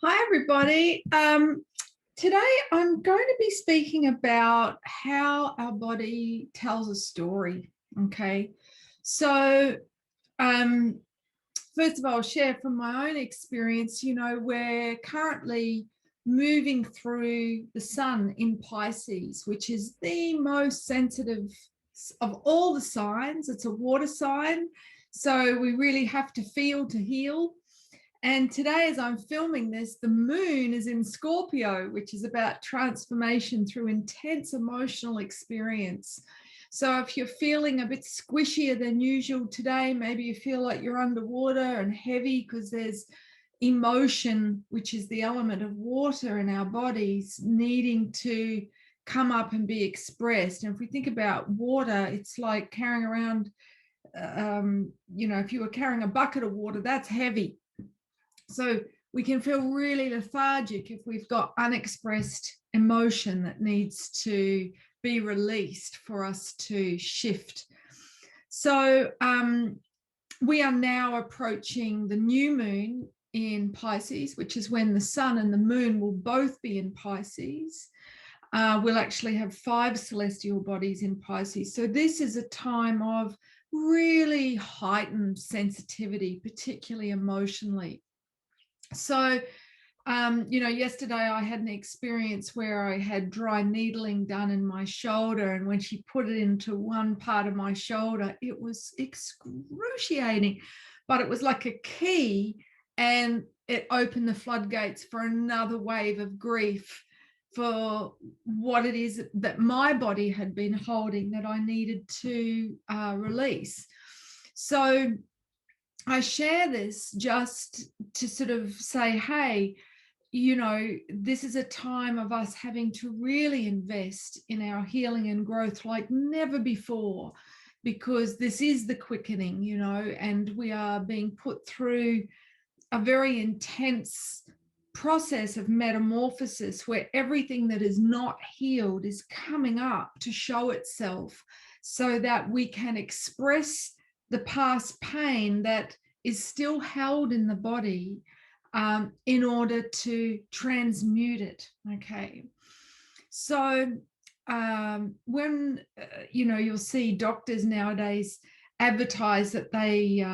Hi, everybody. Today I'm going to be speaking about how our body tells a story. Okay. So, first of all, I'll share from my own experience. We're currently moving through the sun in Pisces, which is the most sensitive of all the signs. It's a water sign. So, we really have to feel to heal. And today, as I'm filming this, the moon is in Scorpio, which is about transformation through intense emotional experience. So if you're feeling a bit squishier than usual today, maybe you feel like you're underwater and heavy because there's emotion, which is the element of water in our bodies, needing to come up and be expressed. And if we think about water, it's like carrying around, if you were carrying a bucket of water, that's heavy. So we can feel really lethargic if we've got unexpressed emotion that needs to be released for us to shift. So we are now approaching the new moon in Pisces, which is when the sun and the moon will both be in Pisces. We'll actually have 5 celestial bodies in Pisces. So this is a time of really heightened sensitivity, particularly emotionally. So, yesterday I had an experience where I had dry needling done in my shoulder. And when she put it into one part of my shoulder, it was excruciating, but it was like a key, and it opened the floodgates for another wave of grief for what it is that my body had been holding that I needed to release. So I share this just to sort of say, hey, this is a time of us having to really invest in our healing and growth like never before, because this is the quickening, and we are being put through a very intense process of metamorphosis where everything that is not healed is coming up to show itself so that we can express the past pain that is still held in the body in order to transmute it. Okay. So when, you'll see doctors nowadays advertise that they,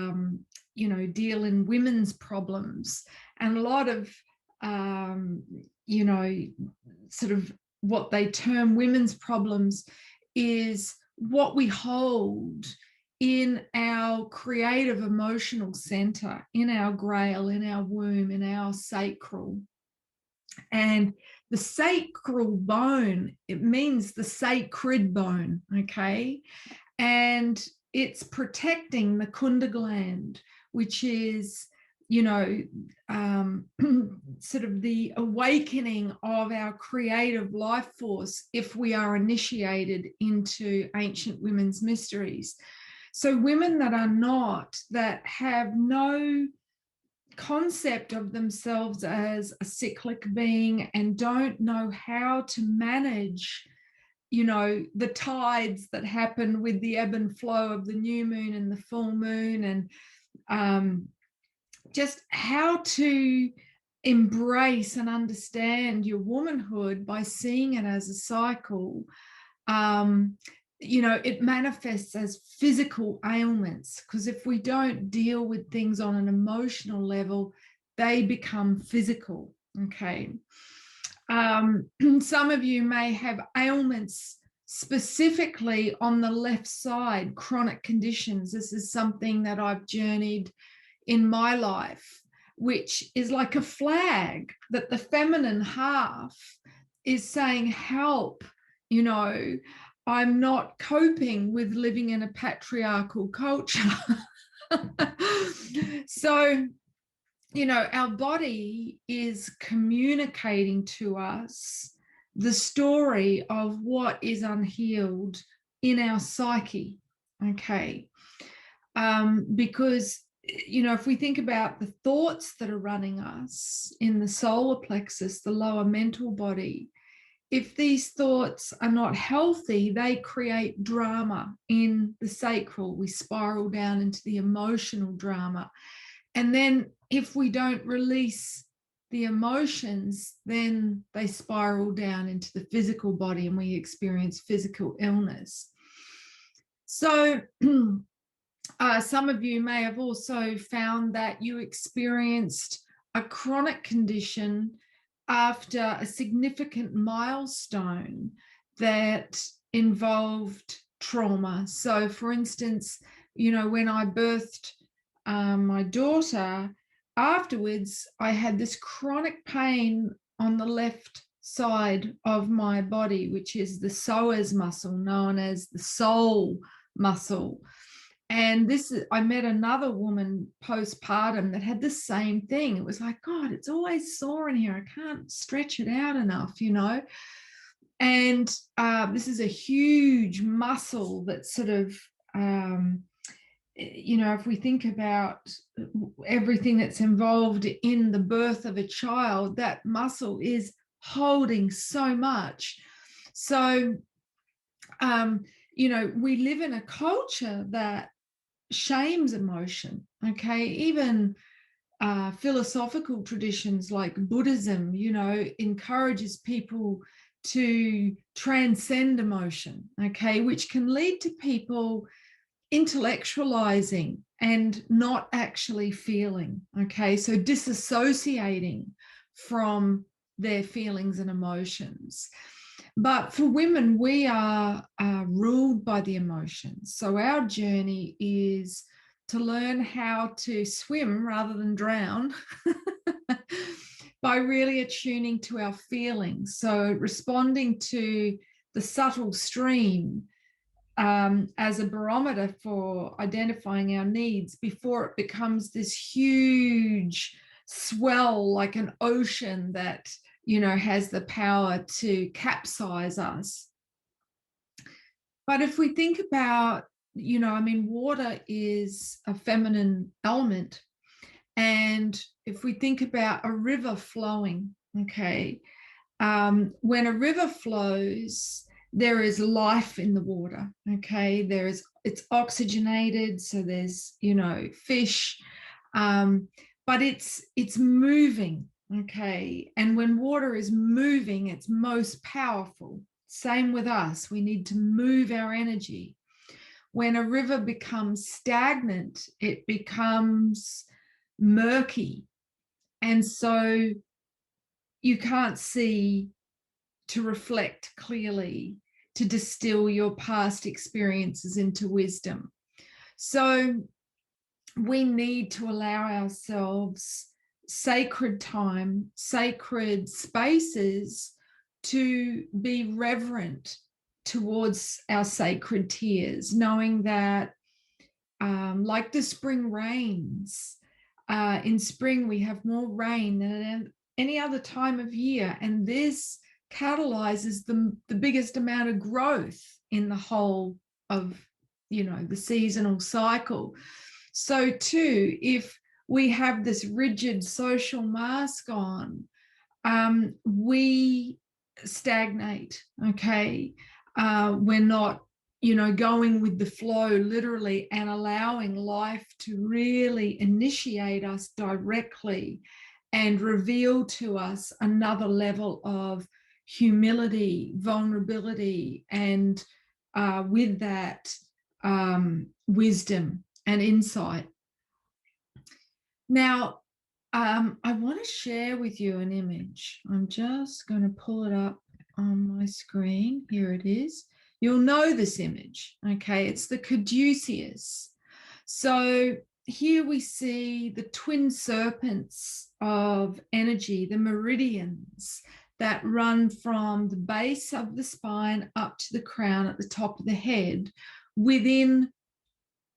deal in women's problems, and a lot of, sort of what they term women's problems is what we hold in our creative emotional center, in our grail, in our womb, in our sacral. And the sacral bone, it means the sacred bone, okay? And it's protecting the Kundalini gland, which is, sort of the awakening of our creative life force if we are initiated into ancient women's mysteries. So women that have no concept of themselves as a cyclic being and don't know how to manage, the tides that happen with the ebb and flow of the new moon and the full moon, and just how to embrace and understand your womanhood by seeing it as a cycle. It manifests as physical ailments, because if we don't deal with things on an emotional level, they become physical. Okay. Some of you may have ailments specifically on the left side, chronic conditions. This is something that I've journeyed in my life, which is like a flag that the feminine half is saying, help, I'm not coping with living in a patriarchal culture. So, our body is communicating to us the story of what is unhealed in our psyche, okay? Because, if we think about the thoughts that are running us in the solar plexus, the lower mental body, if these thoughts are not healthy, they create drama in the sacral. We spiral down into the emotional drama. And then if we don't release the emotions, then they spiral down into the physical body and we experience physical illness. So some of you may have also found that you experienced a chronic condition after a significant milestone that involved trauma. So, for instance, when I birthed my daughter, afterwards, I had this chronic pain on the left side of my body, which is the psoas muscle, known as the soul muscle. And I met another woman postpartum that had the same thing. It was like, God, it's always sore in here. I can't stretch it out enough, And this is a huge muscle that sort of, if we think about everything that's involved in the birth of a child, that muscle is holding so much. So, we live in a culture that shames emotion, okay? Even philosophical traditions like Buddhism, encourages people to transcend emotion, okay, which can lead to people intellectualizing and not actually feeling, okay? So disassociating from their feelings and emotions. But for women, we are ruled by the emotions. So our journey is to learn how to swim rather than drown by really attuning to our feelings. So responding to the subtle stream as a barometer for identifying our needs before it becomes this huge swell like an ocean that has the power to capsize us. But if we think about, water is a feminine element. And if we think about a river flowing, okay, when a river flows, there is life in the water, okay? It's oxygenated, so there's, fish, but it's moving. Okay. And when water is moving, it's most powerful. Same with us. We need to move our energy. When a river becomes stagnant, it becomes murky. And so you can't see to reflect clearly, to distill your past experiences into wisdom. So we need to allow ourselves sacred time, sacred spaces to be reverent towards our sacred tears, knowing that like the spring rains, in spring we have more rain than at any other time of year, and this catalyzes the biggest amount of growth in the whole of the seasonal cycle. So too, if we have this rigid social mask on, we stagnate, okay? We're not, going with the flow literally and allowing life to really initiate us directly and reveal to us another level of humility, vulnerability, and with that, wisdom and insight. Now, I want to share with you an image. I'm just going to pull it up on my screen. Here it is. You'll know this image, okay? It's the caduceus. So here we see the twin serpents of energy, the meridians that run from the base of the spine up to the crown at the top of the head within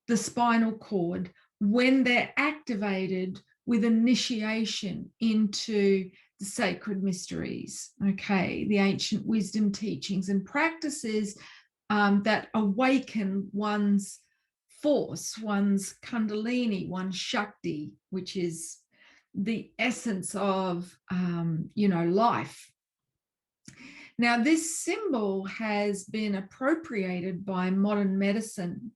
the spinal cord when they're activated with initiation into the sacred mysteries, okay, the ancient wisdom teachings and practices that awaken one's force, one's Kundalini, one's Shakti, which is the essence of, life. Now, this symbol has been appropriated by modern medicine,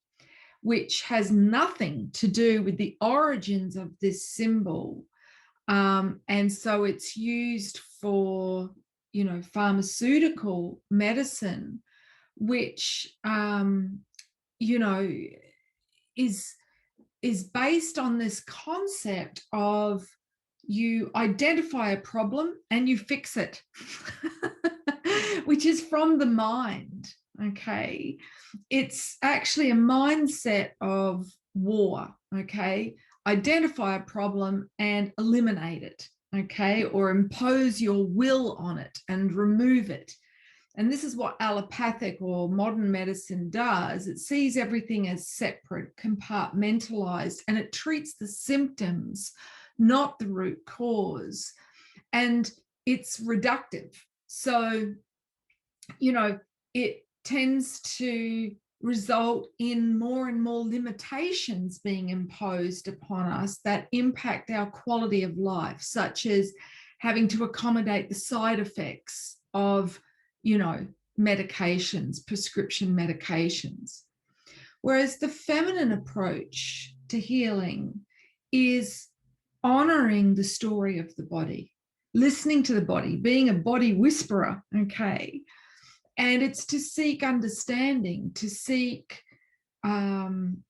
which has nothing to do with the origins of this symbol. And so it's used for, pharmaceutical medicine, which, is based on this concept of you identify a problem and you fix it, which is from the mind. Okay. It's actually a mindset of war. Okay. Identify a problem and eliminate it. Okay. Or impose your will on it and remove it. And this is what allopathic or modern medicine does. It sees everything as separate, compartmentalized, and it treats the symptoms, not the root cause. And it's reductive. So, it tends to result in more and more limitations being imposed upon us that impact our quality of life, such as having to accommodate the side effects of medications, prescription medications. Whereas the feminine approach to healing is honoring the story of the body, listening to the body, being a body whisperer, okay? And it's to seek understanding, to seek, honoring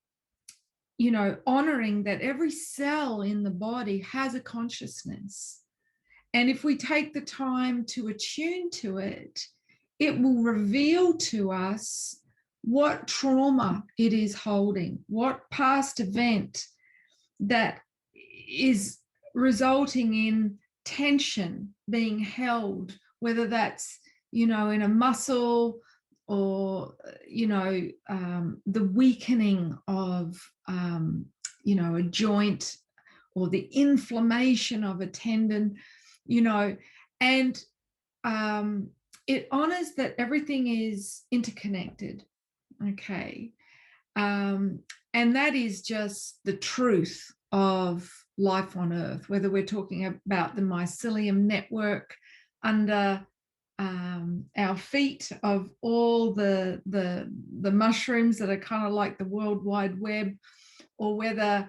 that every cell in the body has a consciousness. And if we take the time to attune to it, it will reveal to us what trauma it is holding, what past event that is resulting in tension being held, whether that's, in a muscle or, the weakening of, a joint or the inflammation of a tendon, and it honors that everything is interconnected, okay? And that is just the truth of life on Earth, whether we're talking about the mycelium network under our feet of all the mushrooms that are kind of like the World Wide Web, or whether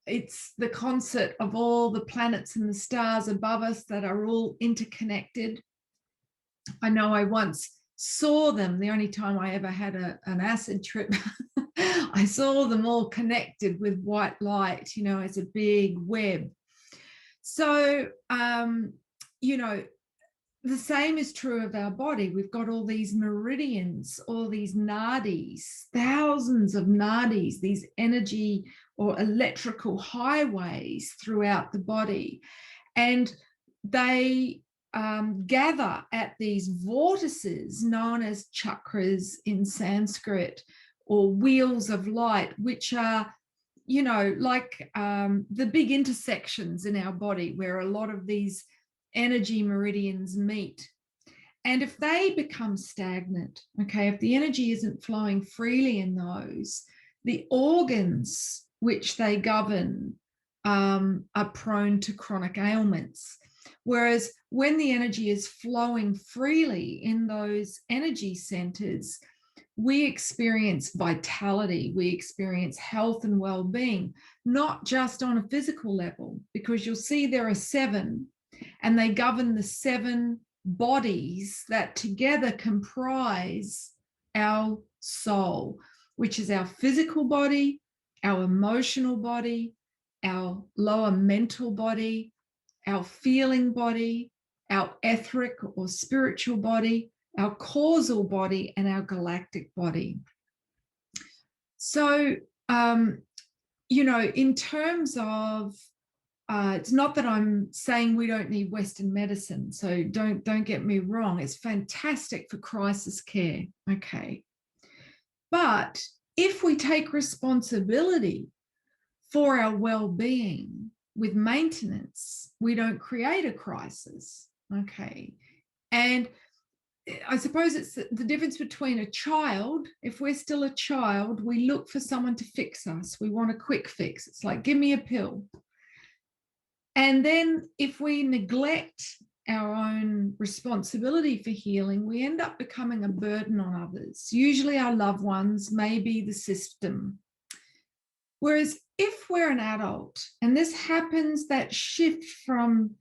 it's the concert of all the planets and the stars above us that are all interconnected. I know I once saw them, the only time I ever had an acid trip, I saw them all connected with white light, as a big web. So, the same is true of our body. We've got all these meridians, all these nadis, thousands of nadis, these energy or electrical highways throughout the body. And they gather at these vortices known as chakras in Sanskrit, or wheels of light, which are, like the big intersections in our body where a lot of these energy meridians meet. And if they become stagnant, okay, if the energy isn't flowing freely in those, the organs which they govern are prone to chronic ailments. Whereas when the energy is flowing freely in those energy centers, we experience vitality, we experience health and well-being, not just on a physical level, because you'll see there are 7, and they govern the 7 bodies that together comprise our soul, which is our physical body, our emotional body, our lower mental body, our feeling body, our etheric or spiritual body, our causal body, and our galactic body. So, in terms of, it's not that I'm saying we don't need Western medicine, so don't get me wrong. It's fantastic for crisis care, okay? But if we take responsibility for our well-being with maintenance, we don't create a crisis, okay? And I suppose it's the difference between a child. If we're still a child, we look for someone to fix us. We want a quick fix. It's like, give me a pill. And then if we neglect our own responsibility for healing, we end up becoming a burden on others, usually our loved ones, maybe the system. Whereas if we're an adult, and this happens, that shift from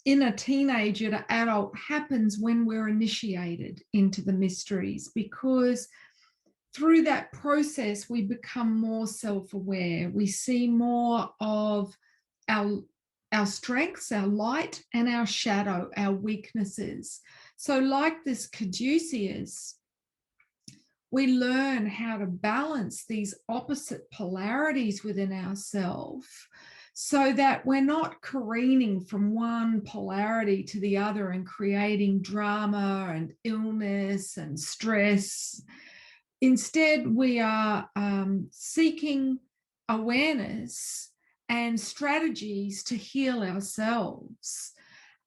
inner teenager to adult happens when we're initiated into the mysteries, because through that process, we become more self-aware. We see more of our strengths, our light, and our shadow, our weaknesses. So like this Caduceus, we learn how to balance these opposite polarities within ourselves so that we're not careening from one polarity to the other and creating drama and illness and stress. Instead, we are seeking awareness and strategies to heal ourselves.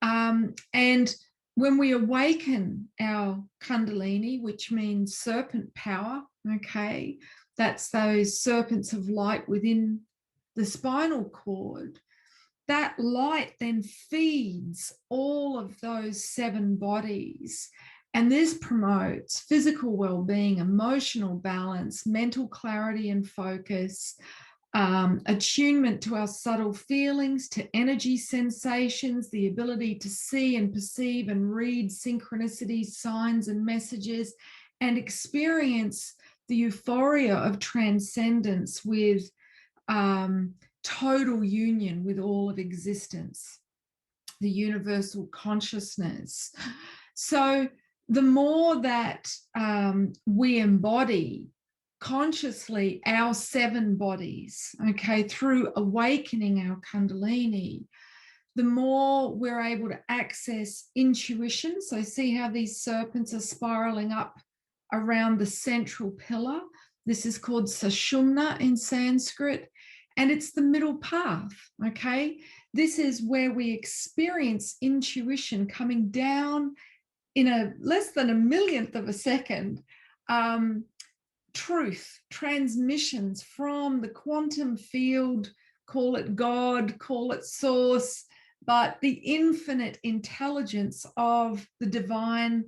And when we awaken our Kundalini, which means serpent power, okay, that's those serpents of light within the spinal cord, that light then feeds all of those 7 bodies. And this promotes physical well-being, emotional balance, mental clarity and focus, attunement to our subtle feelings, to energy sensations, the ability to see and perceive and read synchronicities, signs and messages, and experience the euphoria of transcendence with total union with all of existence, the universal consciousness. So the more that we embody consciously our 7 bodies, okay, through awakening our Kundalini, the more we're able to access intuition. So see how these serpents are spiraling up around the central pillar. This is called Sushumna in Sanskrit, and it's the middle path, okay? This is where we experience intuition coming down in a less than a millionth of a second, truth, transmissions from the quantum field, call it God, call it source, but the infinite intelligence of the divine,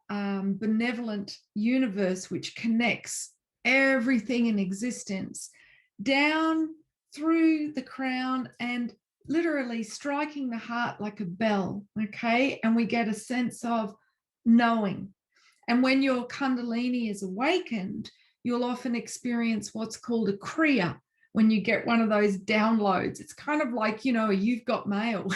benevolent universe, which connects everything in existence down through the crown and literally striking the heart like a bell, okay? And we get a sense of knowing. And when your Kundalini is awakened, you'll often experience what's called a Kriya, when you get one of those downloads. It's kind of like, you know, you've got mail.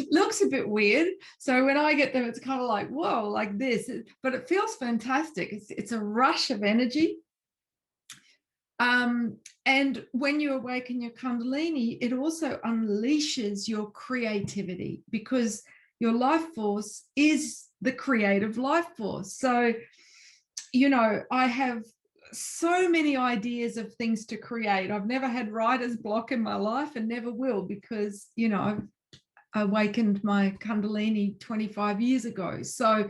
Looks a bit weird. So when I get them, it's kind of like, whoa, like this, but it feels fantastic. It's a rush of energy. And when you awaken your Kundalini, it also unleashes your creativity, because your life force is the creative life force. So, you know, I have so many ideas of things to create. I've never had writer's block in my life and never will, because, you know, I've awakened my Kundalini 25 years ago. So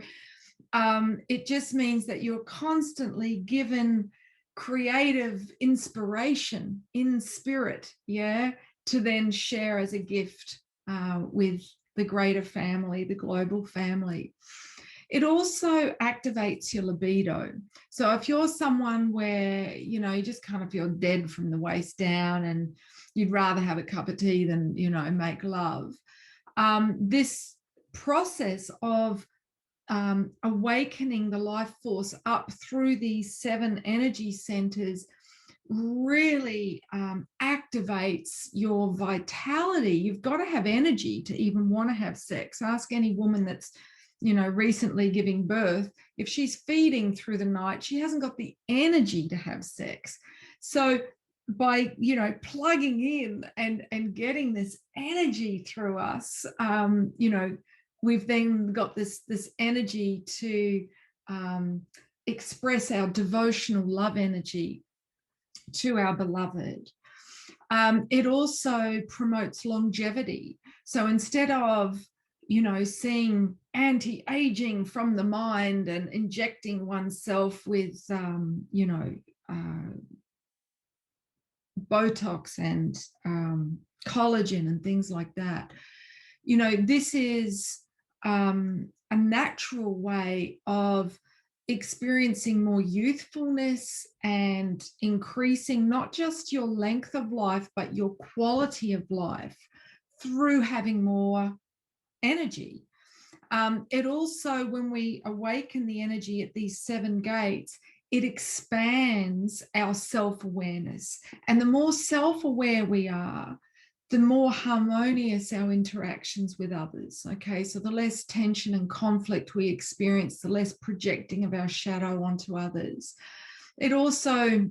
it just means that you're constantly given creative inspiration in spirit, yeah, to then share as a gift with the greater family, the global family. It also activates your libido. So if you're someone where, you know, you just kind of feel dead from the waist down and you'd rather have a cup of tea than, you know, make love, this process of awakening the life force up through these 7 energy centers really activates your vitality. You've got to have energy to even want to have sex. Ask any woman that's, you know, recently giving birth. If she's feeding through the night, she hasn't got the energy to have sex. So by, you know, plugging in and getting this energy through us, you know, we've then got this energy to express our devotional love energy to our beloved. It also promotes longevity. So instead of, you know, seeing anti-aging from the mind and injecting oneself with, you know, Botox and collagen and things like that, you know, this is a natural way of experiencing more youthfulness and increasing not just your length of life, but your quality of life through having more energy. It also, when we awaken the energy at these 7 gates, it expands our self-awareness. And the more self-aware we are, the more harmonious our interactions with others. Okay, so the less tension and conflict we experience, the less projecting of our shadow onto others. It also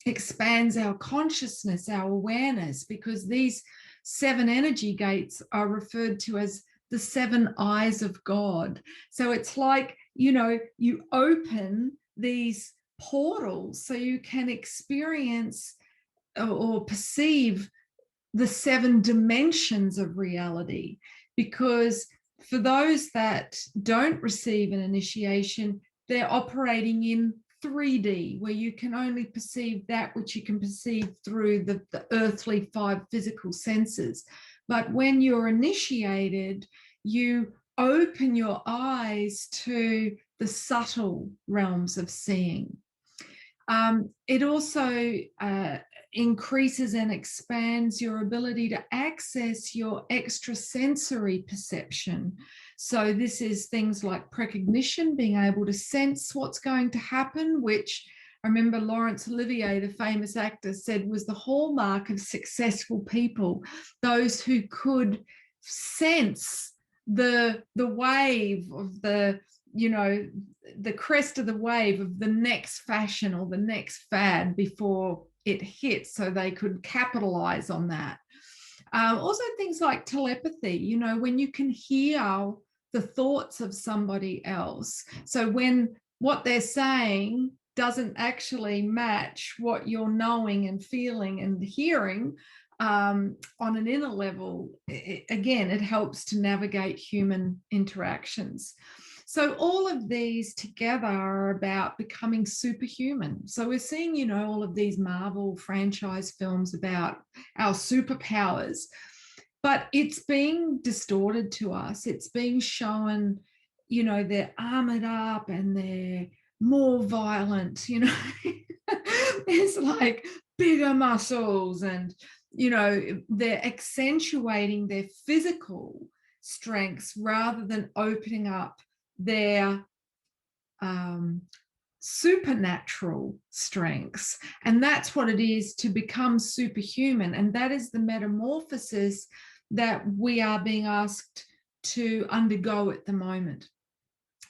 expands our consciousness, our awareness, because these 7 energy gates are referred to as the 7 eyes of God. So it's like, you open these portals so you can experience or perceive the 7 dimensions of reality. Because for those that don't receive an initiation, they're operating in 3D, where you can only perceive that which you can perceive through the earthly 5 physical senses. But when you're initiated, you open your eyes to the subtle realms of seeing. It also increases and expands your ability to access your extrasensory perception. So this is things like precognition, being able to sense what's going to happen, which I remember Laurence Olivier, the famous actor, said was the hallmark of successful people, those who could sense the wave of the crest of the wave of the next fashion or the next fad before it hits, so they could capitalize on that. Also things like telepathy, when you can hear the thoughts of somebody else. So when what they're saying doesn't actually match what you're knowing and feeling and hearing, on an inner level, it helps to navigate human interactions. So all of these together are about becoming superhuman. So we're seeing, all of these Marvel franchise films about our superpowers, but it's being distorted to us. It's being shown, they're armored up and they're more violent, There's like bigger muscles and, they're accentuating their physical strengths rather than opening up their supernatural strengths. And that's what it is to become superhuman. And that is the metamorphosis that we are being asked to undergo at the moment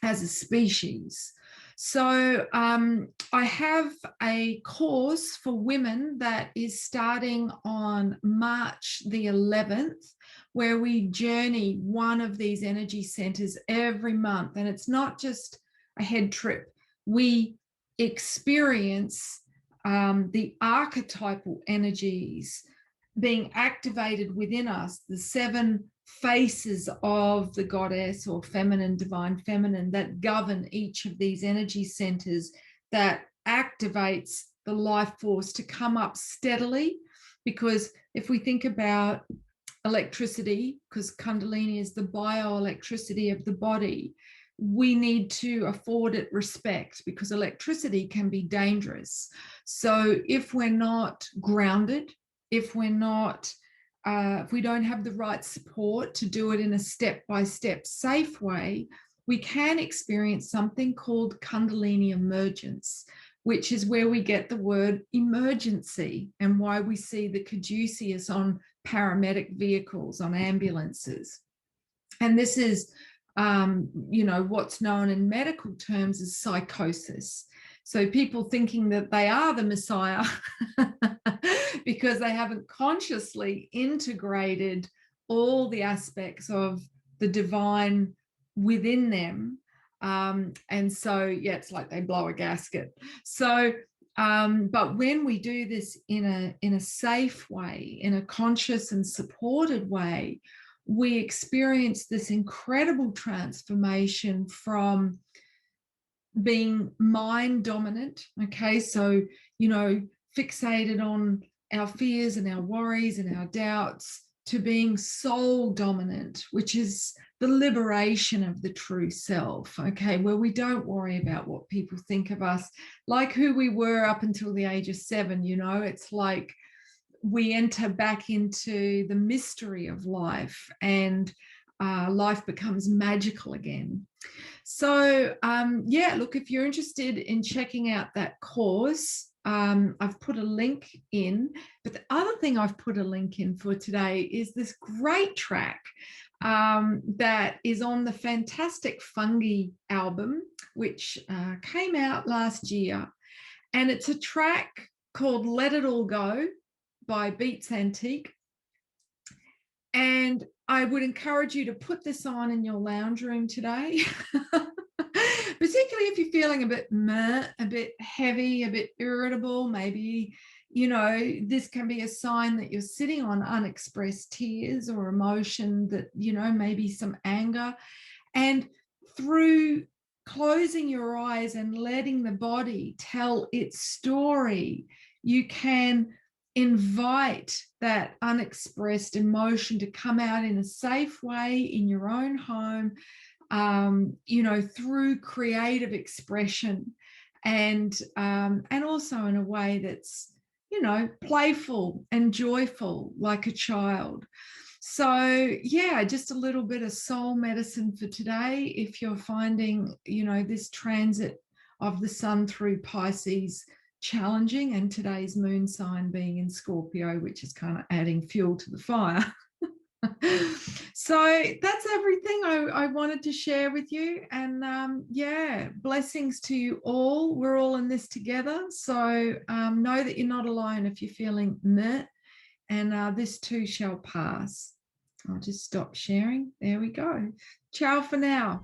as a species. So I have a course for women that is starting on March the 11th, where we journey one of these energy centers every month. And it's not just a head trip. We experience the archetypal energies being activated within us, the 7 faces of the goddess or feminine, divine feminine, that govern each of these energy centers, that activates the life force to come up steadily. Because if we think about electricity, because Kundalini is the bioelectricity of the body, we need to afford it respect, because electricity can be dangerous. So if we're not grounded, if we don't have the right support to do it in a step-by-step safe way, we can experience something called Kundalini emergence, which is where we get the word emergency and why we see the caduceus on paramedic vehicles, on ambulances. And this is, what's known in medical terms as psychosis. So people thinking that they are the Messiah because they haven't consciously integrated all the aspects of the divine within them. And so, it's like they blow a gasket. So, but when we do this in a safe way, in a conscious and supported way, we experience this incredible transformation from being mind dominant, okay, so fixated on our fears and our worries and our doubts, to being soul dominant, which is the liberation of the true self, okay, where we don't worry about what people think of us, like who we were up until the age of 7. It's like we enter back into the mystery of life, and life becomes magical again. So yeah, look, if you're interested in checking out that course, I've put a link in. But the other thing I've put a link in for today is this great track that is on the Fantastic Fungi album, which came out last year. And it's a track called Let It All Go by Beats Antique. And I would encourage you to put this on in your lounge room today, particularly if you're feeling a bit meh, a bit heavy, a bit irritable. Maybe, this can be a sign that you're sitting on unexpressed tears or emotion, that, maybe some anger. And through closing your eyes and letting the body tell its story, you can invite that unexpressed emotion to come out in a safe way in your own home, through creative expression, and also in a way that's, playful and joyful, like a child. So yeah, just a little bit of soul medicine for today. If you're finding, this transit of the sun through Pisces challenging, and today's moon sign being in Scorpio, which is kind of adding fuel to the fire. So that's everything I wanted to share with you. And yeah, blessings to you all. We're all in this together. So know that you're not alone if you're feeling meh, and this too shall pass. I'll just stop sharing. There we go. Ciao for now.